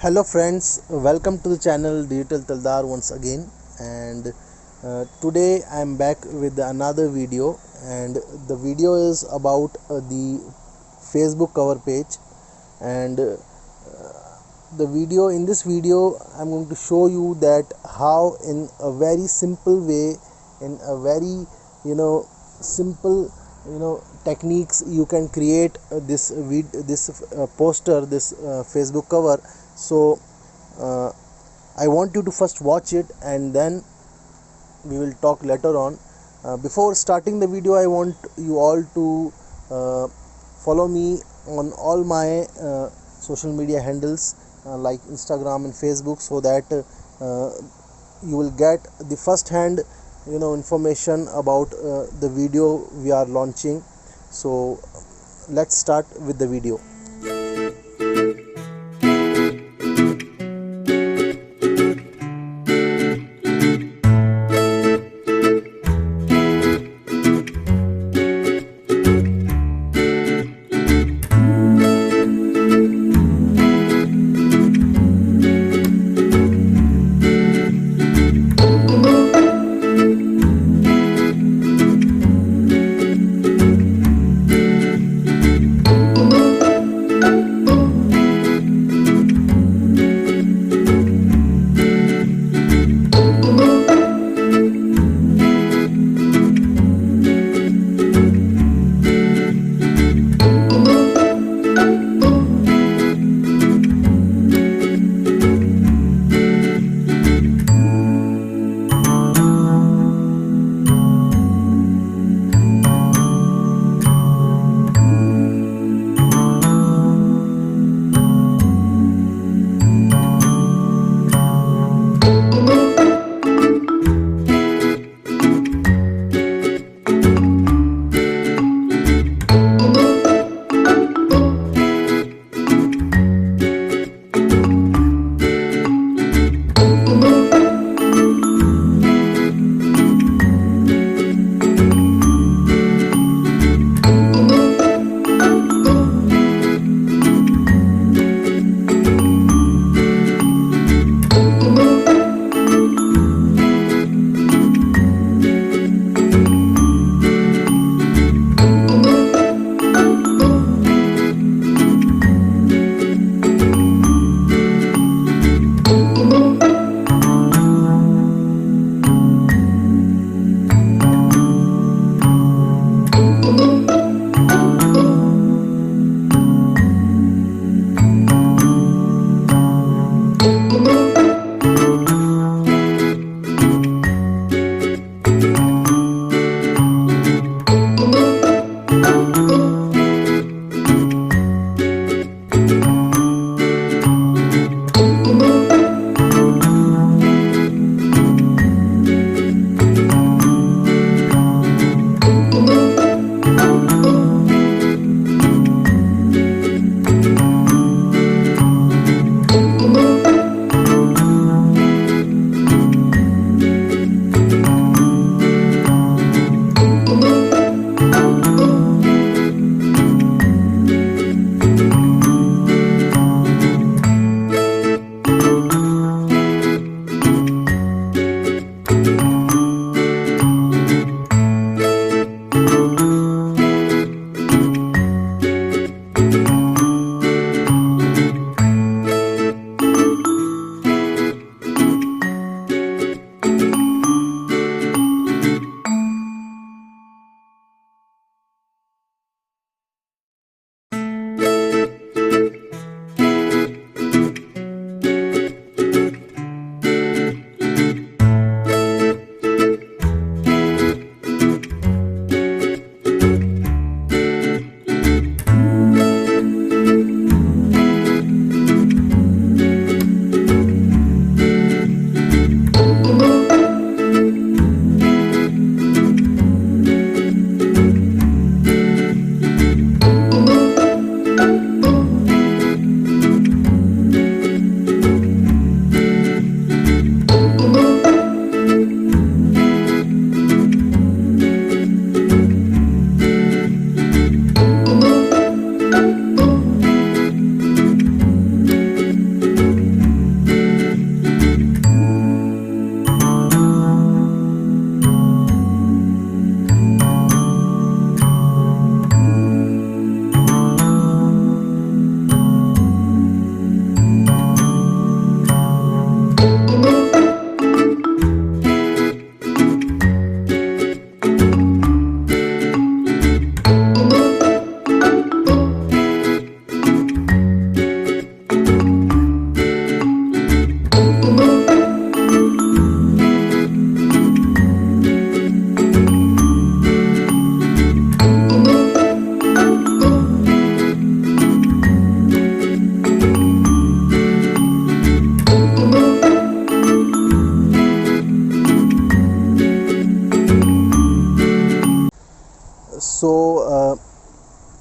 Hello friends, welcome to the channel Digital Taldar once again. And today I am back with another video, and the video is about the Facebook cover page. And the video in this video I'm going to show you that how in a very simple way, in a very simple techniques, you can create this poster, this Facebook cover. So uh, I want you to first watch it, and then we will talk later on. Before starting the video, I want you all to follow me on all my social media handles, like Instagram and Facebook, so that uh, you will get the first hand information about the video we are launching. So let's start with the video.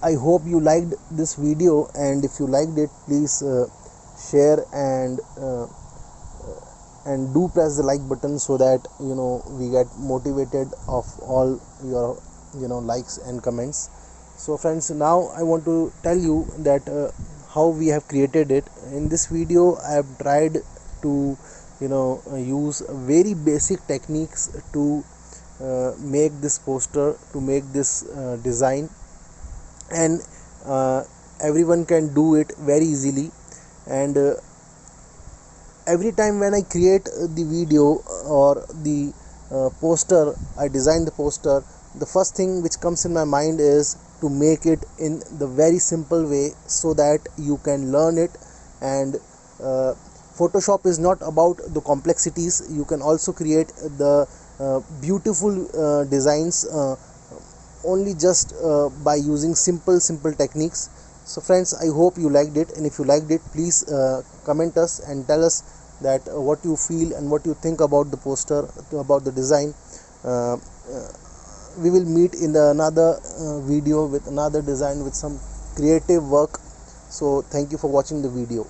I hope you liked this video, and if you liked it, please share and do press the like button, so that we get motivated of all your likes and comments. So friends, now I want to tell you that how we have created it. In this video I have tried to use very basic techniques to make this poster, to make this design, and everyone can do it very easily. And every time when I create the video or the poster, I design the poster, the first thing which comes in my mind is to make it in the very simple way, so that you can learn it. And uh, Photoshop is not about the complexities. You can also create the beautiful designs only just by using simple techniques. So friends, I hope you liked it, and if you liked it, please comment us and tell us that what you feel and what you think about the poster, about the design. uh, uh, we will meet in the another video with another design with some creative work. So thank you for watching the video.